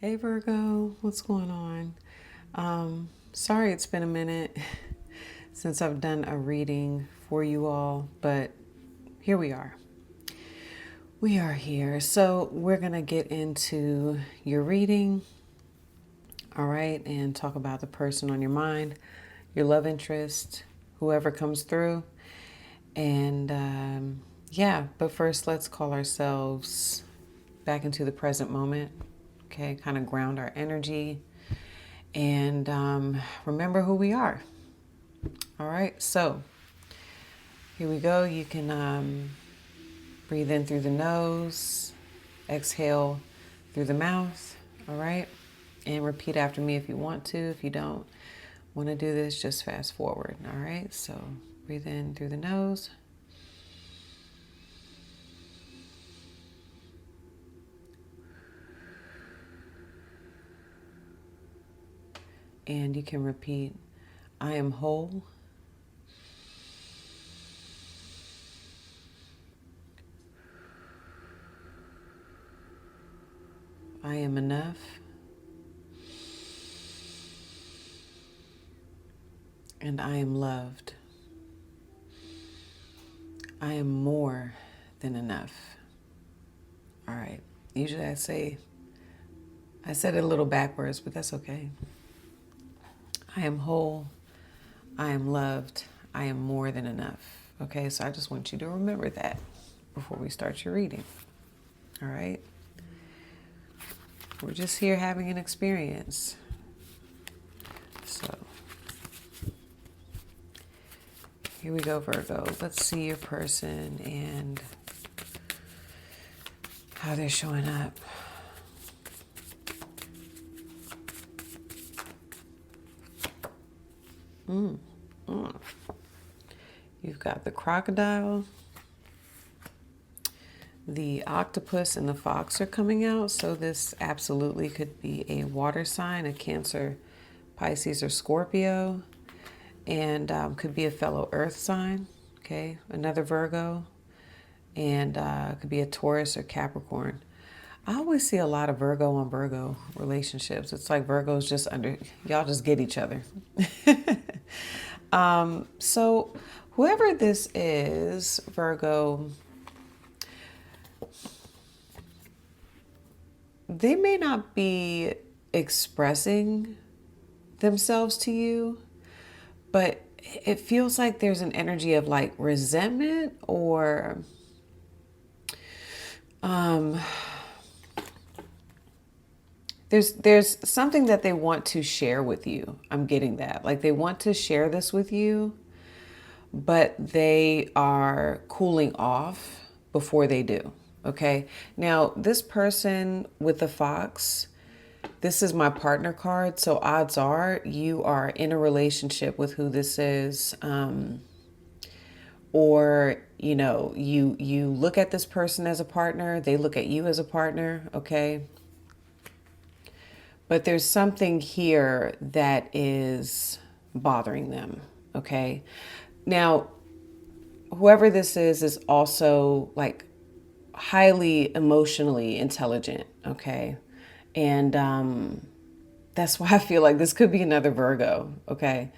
Hey Virgo, what's going on? Sorry it's been a minute since I've done a reading for you all, but here we are. We are here. So we're going to get into your reading, all right, and talk about the person on your mind, your love interest, whoever comes through. And yeah, but first let's call ourselves back into the present moment, okay, kind of ground our energy and remember who we are. All right, so here we go. You can breathe in through the nose, exhale through the mouth. All right, and repeat after me if you want to. If you don't want to do this, just fast forward. All right, so breathe in through the nose. And you can repeat, I am whole. I am enough. And I am loved. I am more than enough. All right. Usually I said it a little backwards, but that's okay. I am whole. I am loved. I am more than enough. Okay, so I just want you to remember that before we start your reading. All right? We're just here having an experience. So, here we go, Virgo. Let's see your person and how they're showing up. You've got the crocodile, the octopus, and the fox are coming out. So this absolutely could be a water sign, a Cancer, Pisces, or Scorpio, and could be a fellow earth sign, okay, another Virgo, and could be a Taurus or Capricorn. I always see a lot of Virgo on Virgo relationships. It's like Virgo's just y'all just get each other. So whoever this is, Virgo, they may not be expressing themselves to you, but it feels like there's an energy of like resentment or there's something that they want to share with you. I'm getting that. Like they want to share this with you, but they are cooling off before they do. Okay. Now, this person with the fox, this is my partner card. So odds are you are in a relationship with who this is. Or, you know, you look at this person as a partner. They look at you as a partner. Okay. But there's something here that is bothering them. Okay. Now, whoever this is also like highly emotionally intelligent. Okay. And that's why I feel like this could be another Virgo. Okay.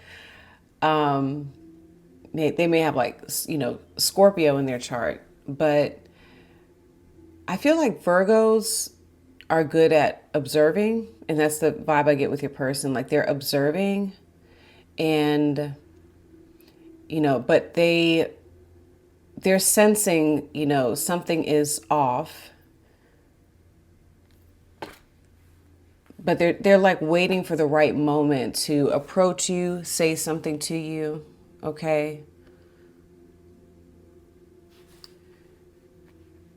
They may have like, you know, Scorpio in their chart, but I feel like Virgos are good at observing. And that's the vibe I get with your person. Like they're observing and, you know, but they're sensing, you know, something is off, but they're like waiting for the right moment to approach you, say something to you, okay?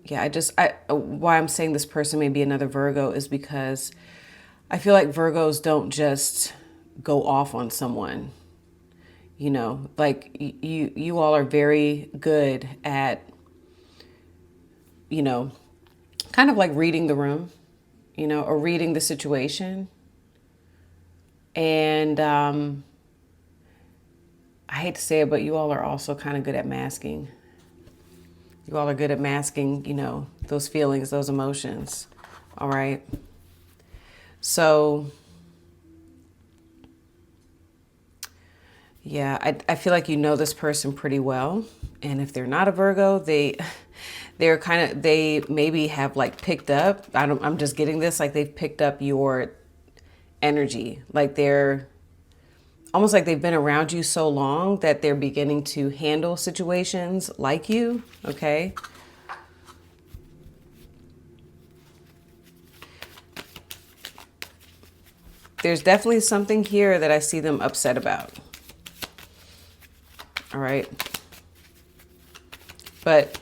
Yeah, I why I'm saying this person may be another Virgo is because I feel like Virgos don't just go off on someone. You know, like you all are very good at, you know, kind of like reading the room, you know, or reading the situation. And I hate to say it, but you all are also kind of good at masking. You all are good at masking, you know, those feelings, those emotions. All right. So yeah, I feel like you know this person pretty well. And if they're not a Virgo, they're kind of, they maybe have like picked up, I'm just getting this, like they've picked up your energy. Like they're almost like they've been around you so long that they're beginning to handle situations like you, okay? There's definitely something here that I see them upset about. All right. But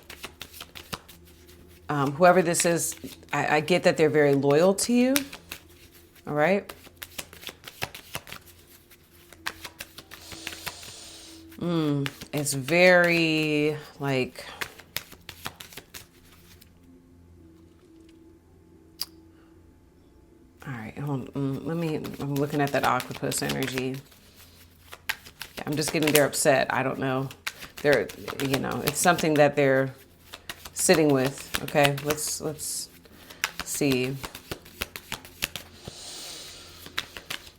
whoever this is, I get that they're very loyal to you. All right. It's very like, all right, hold on, I'm looking at that octopus energy. I'm just getting, they're upset. I don't know. They're, it's something that they're sitting with. Okay, let's see.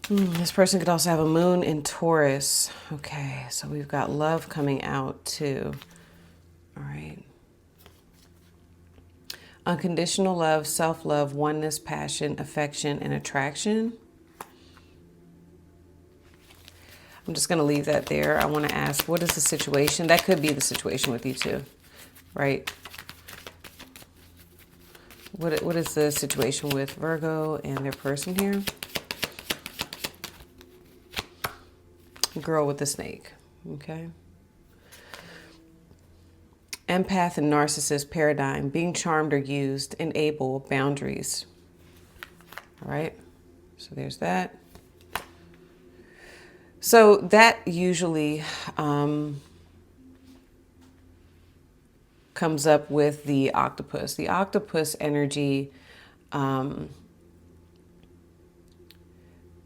This person could also have a moon in Taurus. Okay, so we've got love coming out too. All right. Unconditional love, self-love, oneness, passion, affection, and attraction. I'm just going to leave that there. I want to ask, what is the situation? That could be the situation with you too, right? What is the situation with Virgo and their person here? Girl with the snake, okay? Empath and narcissist paradigm, being charmed or used, enable, boundaries. All right, so there's that. So that usually comes up with the octopus. The octopus energy,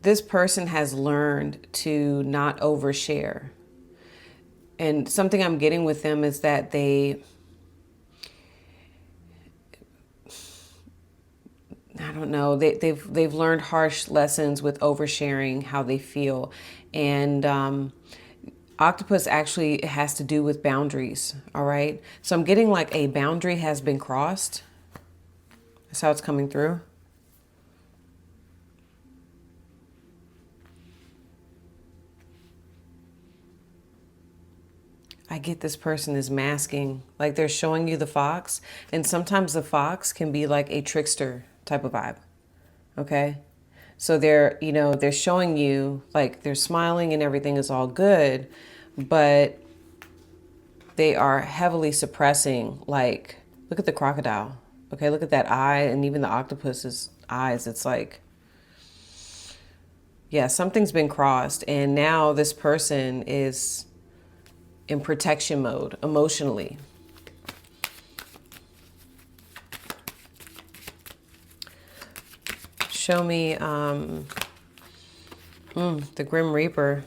this person has learned to not overshare. And something I'm getting with them is that I don't know, they've learned harsh lessons with oversharing how they feel. And octopus actually has to do with boundaries, all right? So I'm getting like a boundary has been crossed. That's how it's coming through. I get this person is masking, like they're showing you the fox, and sometimes the fox can be like a trickster type of vibe, okay? So they're showing you, like they're smiling and everything is all good, but they are heavily suppressing, like, look at the crocodile, okay? Look at that eye, and even the octopus's eyes. It's like, yeah, something's been crossed, and now this person is in protection mode emotionally. Show me the Grim Reaper.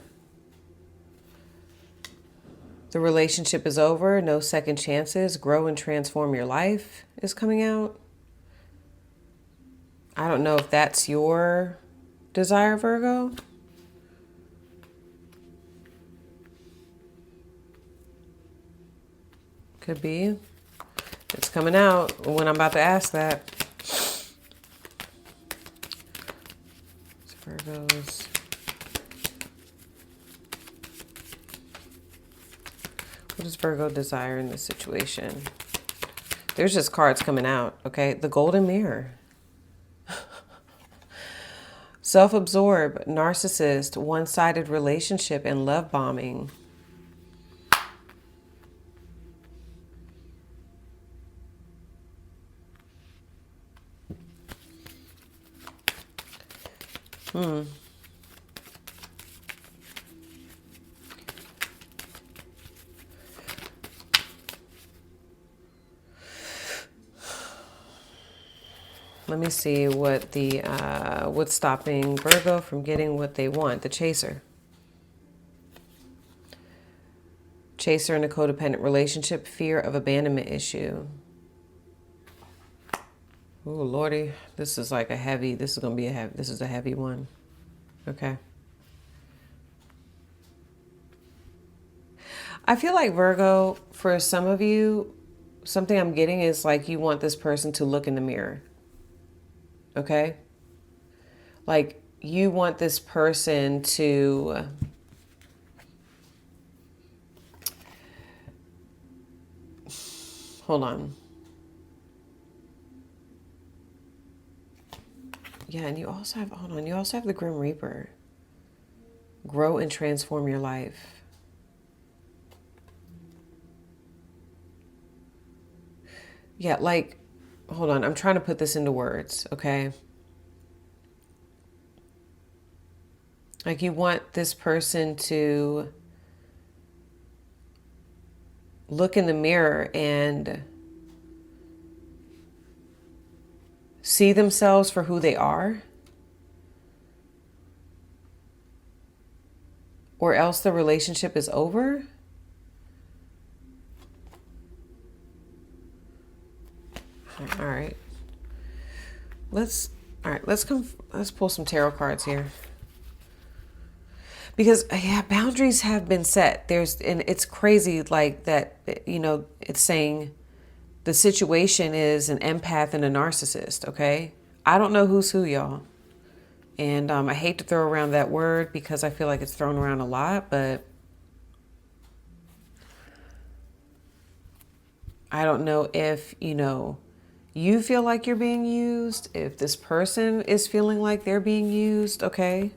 The relationship is over, no second chances, grow and transform your life is coming out. I don't know if that's your desire, Virgo. Could be. It's coming out when I'm about to ask that. It's Virgos. What does Virgo desire in this situation? There's just cards coming out, okay? The Golden Mirror. Self-absorbed, narcissist, one-sided relationship, and love bombing. Let me see what what's stopping Virgo from getting what they want. The chaser. Chaser in a codependent relationship, fear of abandonment issue. Oh, Lordy, this is like a heavy, this is going to be a heavy, this is a heavy one. Okay. I feel like Virgo, for some of you, something I'm getting is like you want this person to look in the mirror. Okay? Like you want this person to hold on. Yeah, and you also have, hold on, you also have the Grim Reaper. Grow and transform your life. Yeah, like, hold on, I'm trying to put this into words, okay? Like you want this person to look in the mirror and see themselves for who they are, or else the relationship is over. All right. Let's let's pull some tarot cards here. Because yeah, boundaries have been set. And it's crazy like that, it's saying the situation is an empath and a narcissist, okay? I don't know who's who, y'all. And I hate to throw around that word because I feel like it's thrown around a lot, but I don't know if, you feel like you're being used, if this person is feeling like they're being used, okay?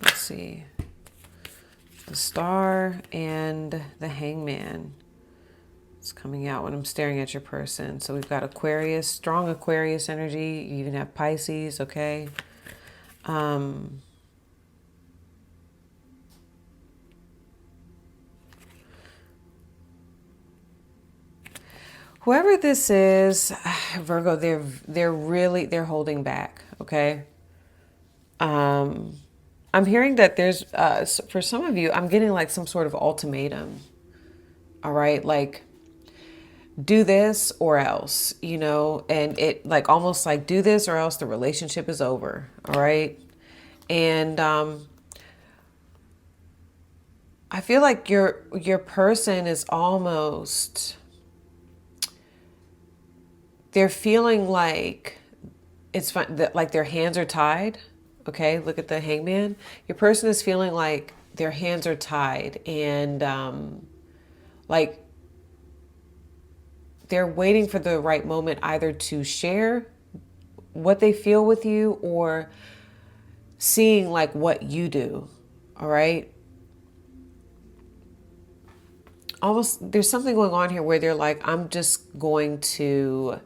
Let's see. The Star and the Hangman. It's coming out when I'm staring at your person. So we've got Aquarius, strong Aquarius energy. You even have Pisces, okay? Whoever this is, Virgo, they're holding back, okay? I'm hearing that there's, for some of you, I'm getting like some sort of ultimatum, all right? Like, do this or else, and it like almost like do this or else the relationship is over, all right? And I feel like your person is almost, they're feeling like it's fun, that like their hands are tied. Okay, look at the Hangman. Your person is feeling like their hands are tied, and like they're waiting for the right moment either to share what they feel with you or seeing like what you do. All right. Almost there's something going on here where they're like, I'm just going to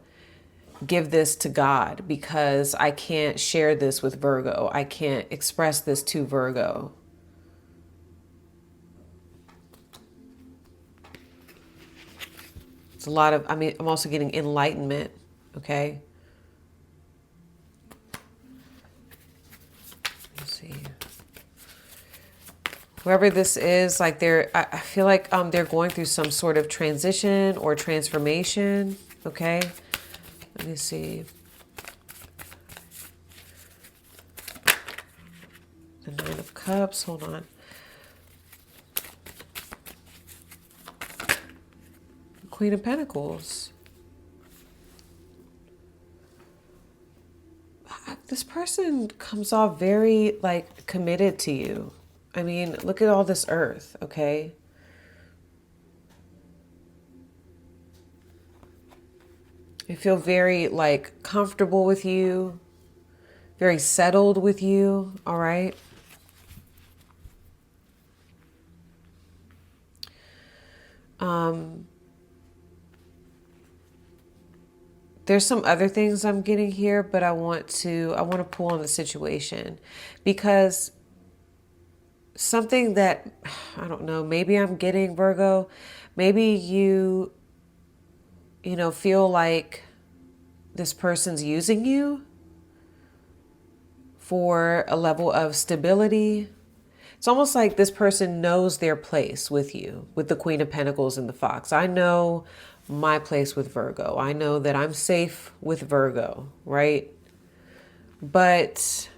give this to God because I can't share this with Virgo. I can't express this to Virgo. It's a lot of, I'm also getting enlightenment, okay? Let's see. Whoever this is, like I feel like they're going through some sort of transition or transformation, okay? Let me see. The Nine of Cups, hold on. Queen of Pentacles. This person comes off very like committed to you. I mean, look at all this earth, okay? I feel very like comfortable with you, very settled with you, all right? There's some other things I'm getting here, but I want to pull on the situation because something that, I don't know, maybe I'm getting, Virgo, maybe you feel like this person's using you for a level of stability. It's almost like this person knows their place with you, with the Queen of Pentacles and the Fox. I know my place with Virgo. I know that I'm safe with Virgo, right? But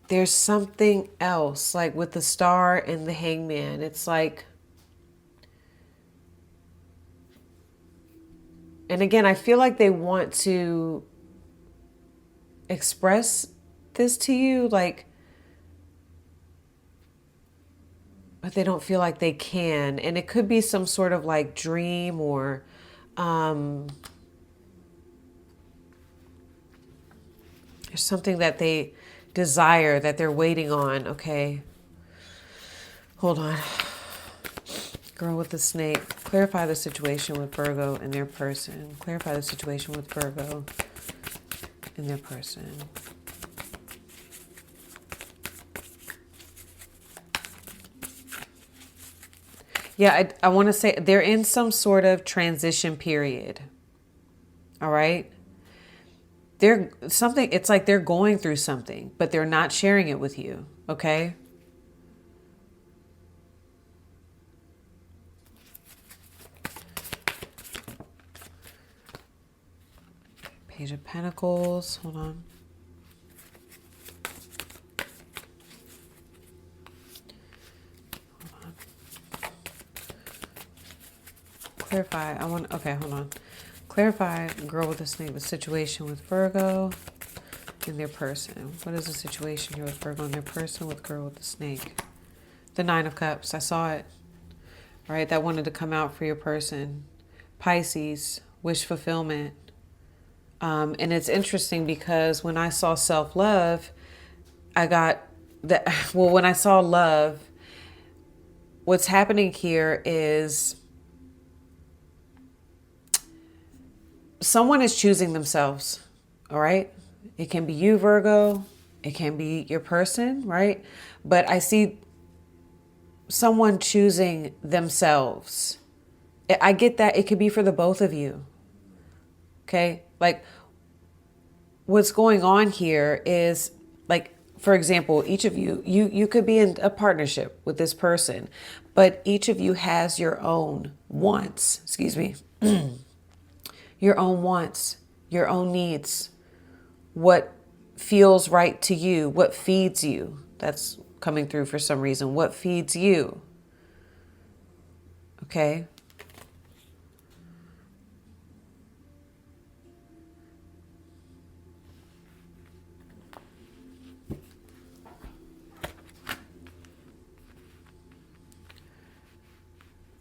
there's something else, like with the Star and the Hangman. It's like, and again, I feel like they want to express this to you, like, but they don't feel like they can. And it could be some sort of like dream or there's something that they desire that they're waiting on. Okay. Hold on. Girl with the snake. Clarify the situation with Virgo and their person. Clarify the situation with Virgo and their person. Yeah, I want to say they're in some sort of transition period. All right. They're something, it's like they're going through something, but they're not sharing it with you. Okay. Page of Pentacles. Hold on. Clarify. Okay, hold on. Clarify, girl with the snake, the situation with Virgo and their person. What is the situation here with Virgo and their person with girl with the snake? The Nine of Cups. I saw it. All right, that wanted to come out for your person. Pisces, wish fulfillment. And it's interesting because when I saw self-love, I got that. Well, when I saw love, what's happening here is someone is choosing themselves, all right? It can be you, Virgo. It can be your person, right? But I see someone choosing themselves. I get that it could be for the both of you, okay? Like what's going on here is like, for example, each of you could be in a partnership with this person, but each of you has your own wants, your own wants, your own needs, what feels right to you, what feeds you. That's coming through for some reason. What feeds you? Okay.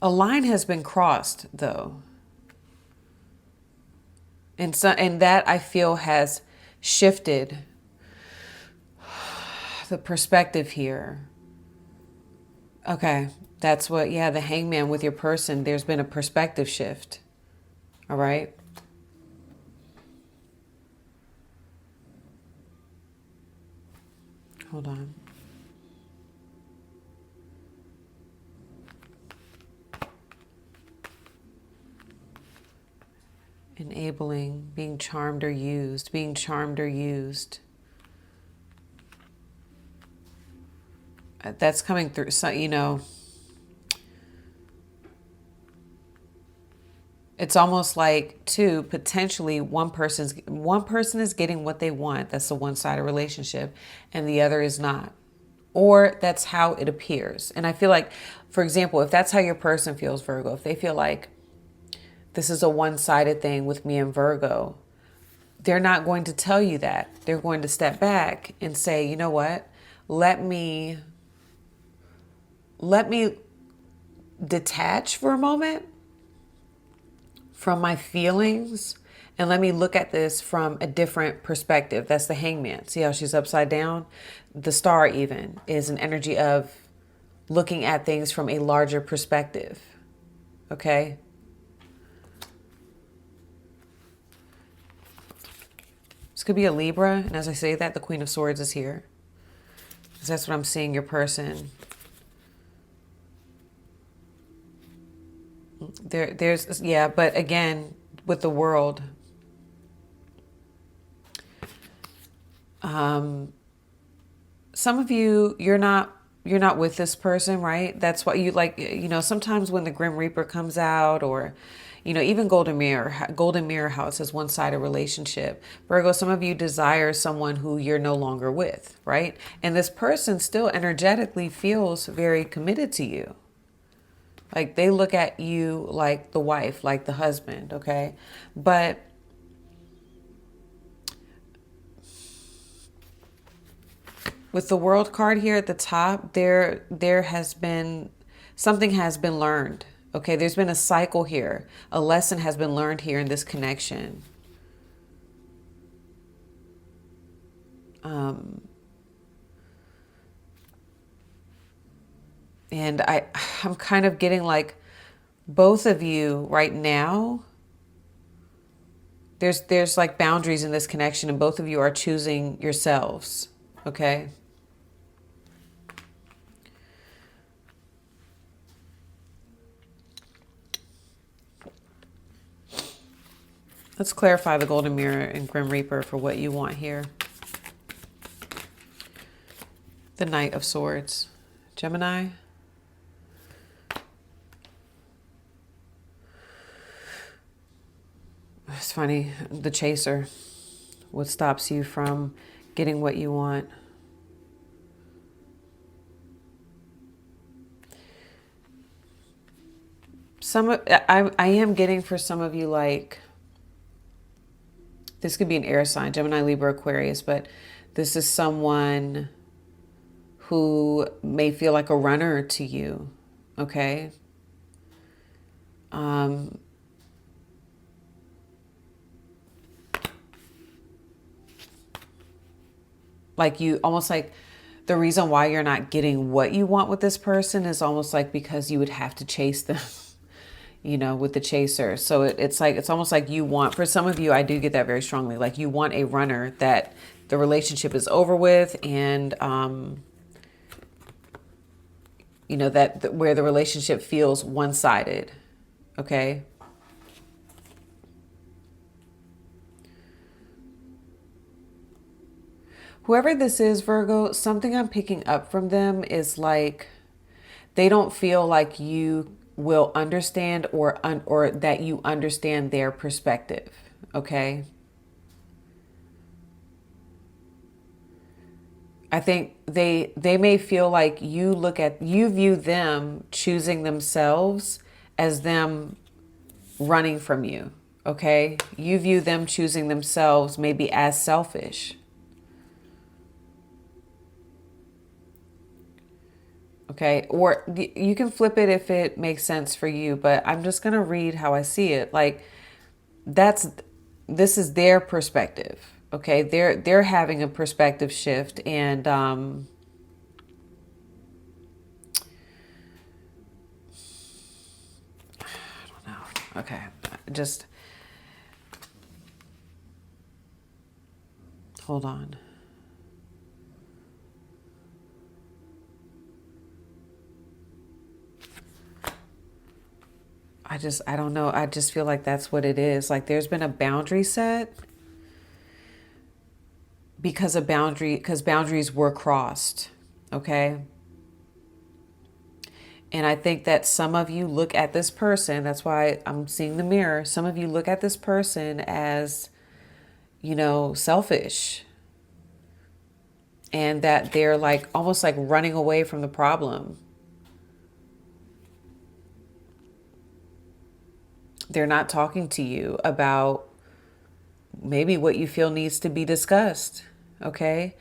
A line has been crossed, though. And that I feel has shifted the perspective here. Okay, that's what, yeah, the Hangman with your person, there's been a perspective shift. All right. Hold on. Enabling, being charmed or used, being charmed or used. That's coming through. So, it's almost like too, potentially one person is getting what they want. That's the one-sided relationship, and the other is not. Or that's how it appears. And I feel like, for example, if that's how your person feels, Virgo, if they feel like this is a one-sided thing with me and Virgo, they're not going to tell you that. They're going to step back and say, you know what? Let me detach for a moment from my feelings and let me look at this from a different perspective. That's the Hangman. See how she's upside down? The Star even is an energy of looking at things from a larger perspective. Okay? This could be a Libra. And as I say that, the Queen of Swords is here. Because that's what I'm seeing your person. There's, yeah, but again, with the World, some of you, you're not with this person, right? That's why you like, sometimes when the Grim Reaper comes out, or even Golden Mirror house is one-sided relationship. Virgo, some of you desire someone who you're no longer with, right? And this person still energetically feels very committed to you. Like they look at you like the wife, like the husband, okay? But with the World card here at the top, there has been something has been learned. Okay, there's been a cycle here. A lesson has been learned here in this connection. And I'm kind of getting like both of you right now. There's like boundaries in this connection, and both of you are choosing yourselves. Okay. Let's clarify the Golden Mirror and Grim Reaper for what you want here. The Knight of Swords. Gemini. It's funny. The Chaser. What stops you from getting what you want? I am getting for some of you, like, this could be an air sign, Gemini, Libra, Aquarius, but this is someone who may feel like a runner to you, okay? Like you almost like the reason why you're not getting what you want with this person is almost like because you would have to chase them, with the Chaser. So it's almost like you want, for some of you, I do get that very strongly. Like you want a runner that the relationship is over with, and, that where the relationship feels one-sided. Okay. Whoever this is, Virgo, something I'm picking up from them is like they don't feel like you will understand or that you understand their perspective. Okay. I think they may feel like you view them choosing themselves as them running from you. Okay. You view them choosing themselves maybe as selfish. Okay. Or you can flip it if it makes sense for you, but I'm just going to read how I see it. Like this is their perspective. Okay. They're having a perspective shift, and, I don't know. Okay. Just hold on. I don't know. I just feel like that's what it is. Like there's been a boundary set because boundaries were crossed. Okay. And I think that some of you look at this person, that's why I'm seeing the mirror. Some of you look at this person as, selfish, and that they're like almost like running away from the problem. They're not talking to you about maybe what you feel needs to be discussed. Okay.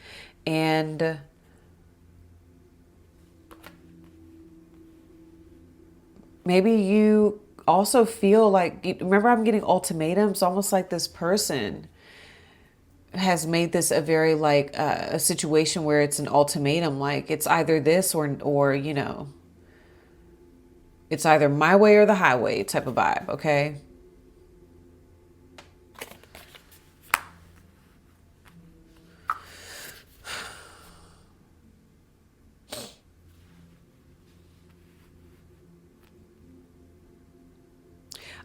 And maybe you also feel like, remember, I'm getting ultimatums, almost like this person has made this a very like a situation where it's an ultimatum. Like it's either this or, it's either my way or the highway type of vibe. Okay.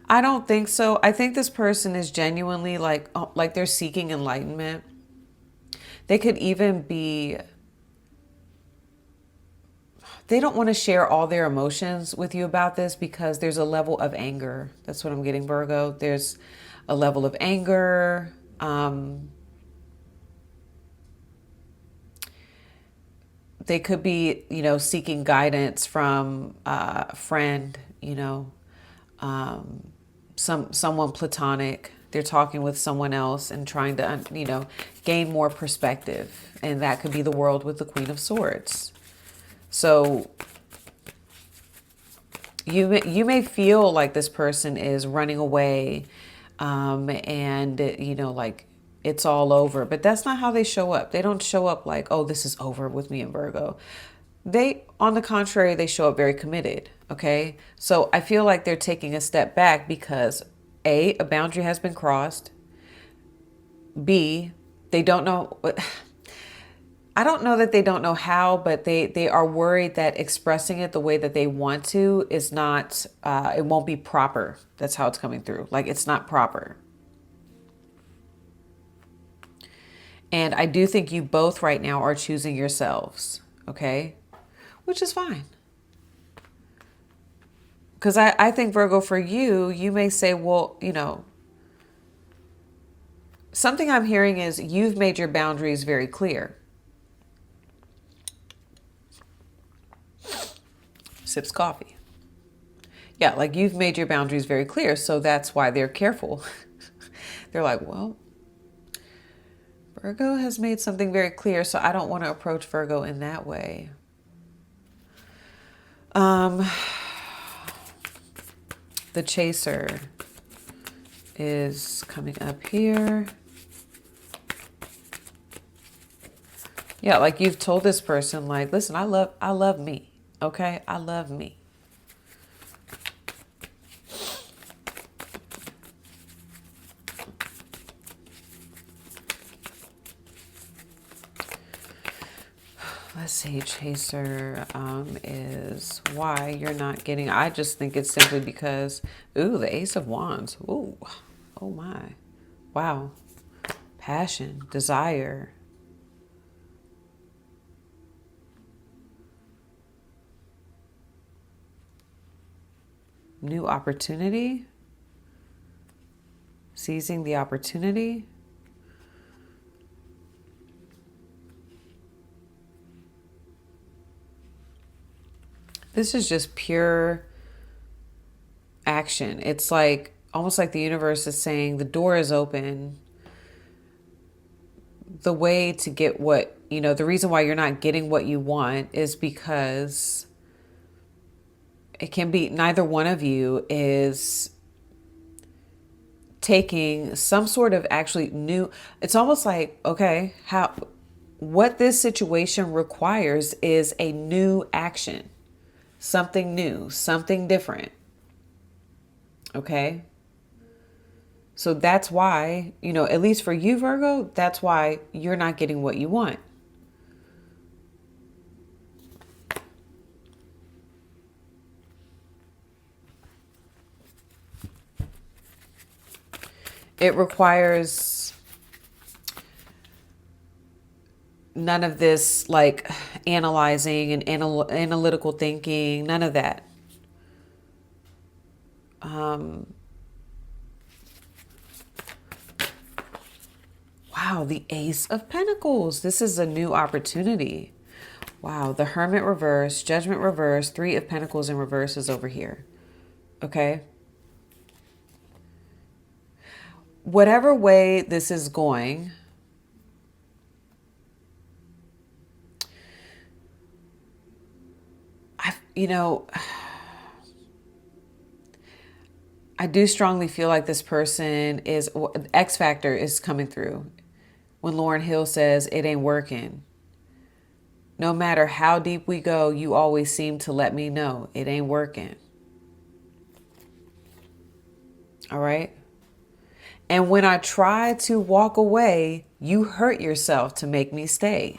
I don't think so. I think this person is genuinely like they're seeking enlightenment. They could even be they don't want to share all their emotions with you about this because there's a level of anger. That's what I'm getting, Virgo. There's a level of anger. They could be, seeking guidance from a friend, someone platonic. They're talking with someone else and trying to, gain more perspective. And that could be the world with the Queen of Swords. So you may feel like this person is running away, and like it's all over, but that's not how they show up. They don't show up like, oh, this is over with me and Virgo. On the contrary, they show up very committed. Okay. So I feel like they're taking a step back because A, a boundary has been crossed. B, they don't know. I don't know that they don't know how, but they are worried that expressing it the way that they want to is not, it won't be proper. That's how it's coming through. Like, it's not proper. And I do think you both right now are choosing yourselves, okay? Which is fine. Because I think, Virgo, for you, you may say, well, something I'm hearing is you've made your boundaries very clear. Sips coffee. Yeah, like you've made your boundaries very clear, so that's why they're careful. They're like, well, Virgo has made something very clear, so I don't want to approach Virgo in that way. The Chaser is coming up here. Yeah, like you've told this person, like, listen, I love me. Okay, I love me. Let's see, Chaser is why you're not getting, I just think it's simply because, ooh, the Ace of Wands. Ooh, oh my. Wow. Passion, desire. New opportunity. Seizing the opportunity. This is just pure action. It's like almost like the universe is saying the door is open. The way to get what, the reason why you're not getting what you want is because it can be neither one of you is taking some sort of actually new, it's almost like, okay, what this situation requires is a new action. Something new, something different. Okay. So that's why, at least for you, Virgo, that's why you're not getting what you want. It requires none of this like analyzing and analytical thinking, none of that. Wow, the Ace of Pentacles. This is a new opportunity. Wow, the Hermit reverse, Judgment reverse, Three of Pentacles in reverse is over here. Okay. Whatever way this is going, I do strongly feel like this person is, X factor is coming through. When Lauryn Hill says it ain't working. No matter how deep we go, you always seem to let me know it ain't working. All right. And when I try to walk away, you hurt yourself to make me stay.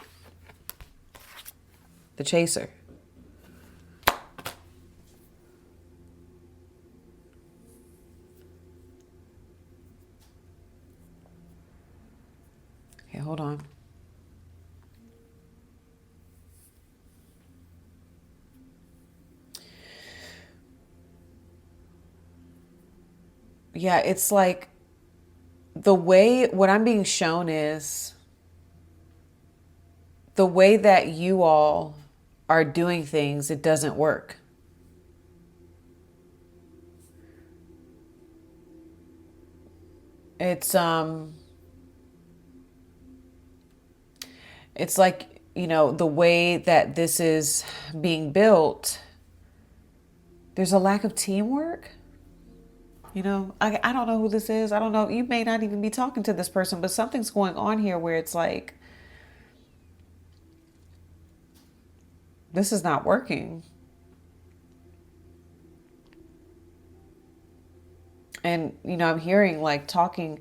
The Chaser. Okay, hold on. yeah, it's like the way what I'm being shown is the way that you all are doing things, it doesn't work. It's it's like, the way that this is being built, there's a lack of teamwork. I don't know who this is. I don't know. You may not even be talking to this person, but something's going on here where it's like, this is not working. And I'm hearing like talking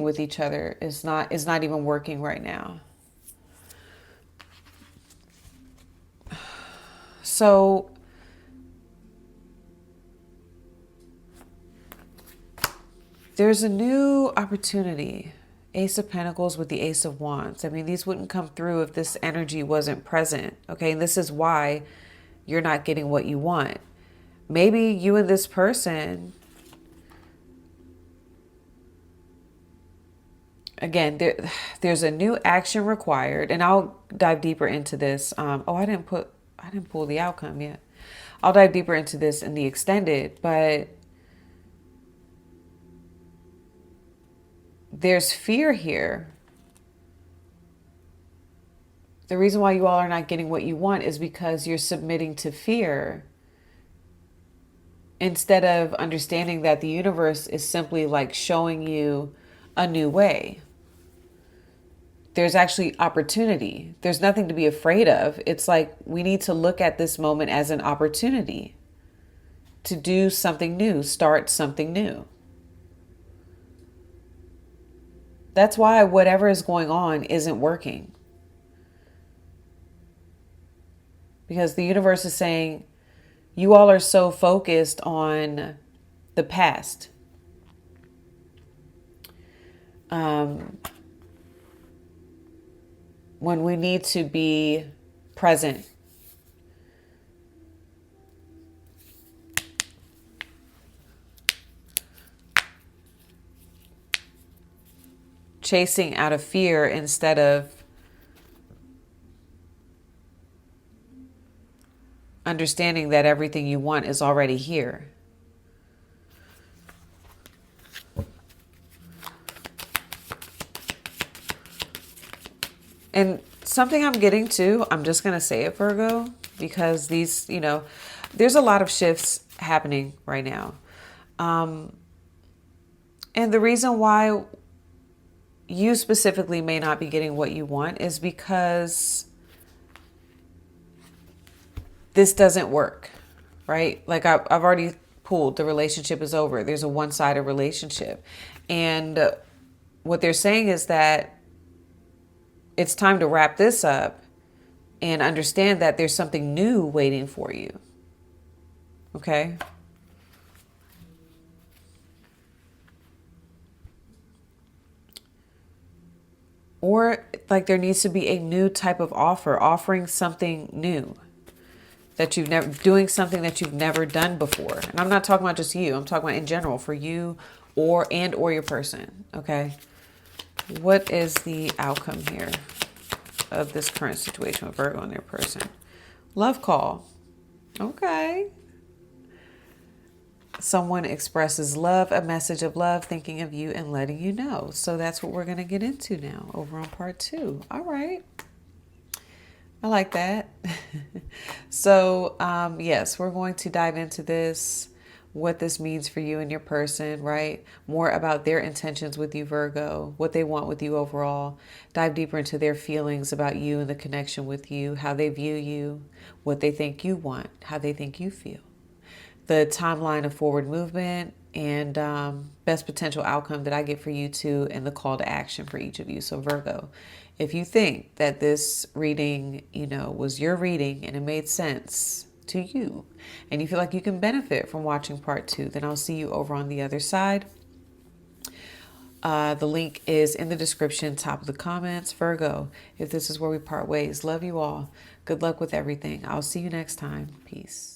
with each other is not even working right now. So there's a new opportunity. Ace of Pentacles with the Ace of Wands. I mean, these wouldn't come through if this energy wasn't present. Okay, and this is why you're not getting what you want. Maybe you and this person, again, there's a new action required, and I'll dive deeper into this. I didn't pull the outcome yet. I'll dive deeper into this in the extended, but there's fear here. The reason why you all are not getting what you want is because you're submitting to fear instead of understanding that the universe is simply like showing you a new way. There's actually opportunity. There's nothing to be afraid of. It's like we need to look at this moment as an opportunity to do something new, start something new. That's why whatever is going on isn't working. Because the universe is saying, you all are so focused on the past. When we need to be present. Chasing out of fear instead of understanding that everything you want is already here. And something I'm getting to, I'm just going to say it, Virgo, because these, there's a lot of shifts happening right now. And the reason why you specifically may not be getting what you want is because this doesn't work, right? Like I've already pulled, the relationship is over. There's a one-sided relationship. And what they're saying is that it's time to wrap this up and understand that there's something new waiting for you. Okay? Or like there needs to be a new type of offer, offering something new that you've never, doing something that you've never done before. And I'm not talking about just you. I'm talking about in general for you or your person. Okay. What is the outcome here of this current situation with Virgo and their person? Love call. Okay. Someone expresses love, a message of love, thinking of you and letting you know. So that's what we're going to get into now over on part 2. All right. I like that. So, yes, we're going to dive into this, what this means for you and your person, right? More about their intentions with you, Virgo, what they want with you overall. Dive deeper into their feelings about you and the connection with you, how they view you, what they think you want, how they think you feel. The timeline of forward movement and best potential outcome that I get for you two, and the call to action for each of you. So Virgo, if you think that this reading, was your reading and it made sense to you and you feel like you can benefit from watching part 2, then I'll see you over on the other side. The link is in the description, top of the comments. Virgo, if this is where we part ways, love you all. Good luck with everything. I'll see you next time. Peace.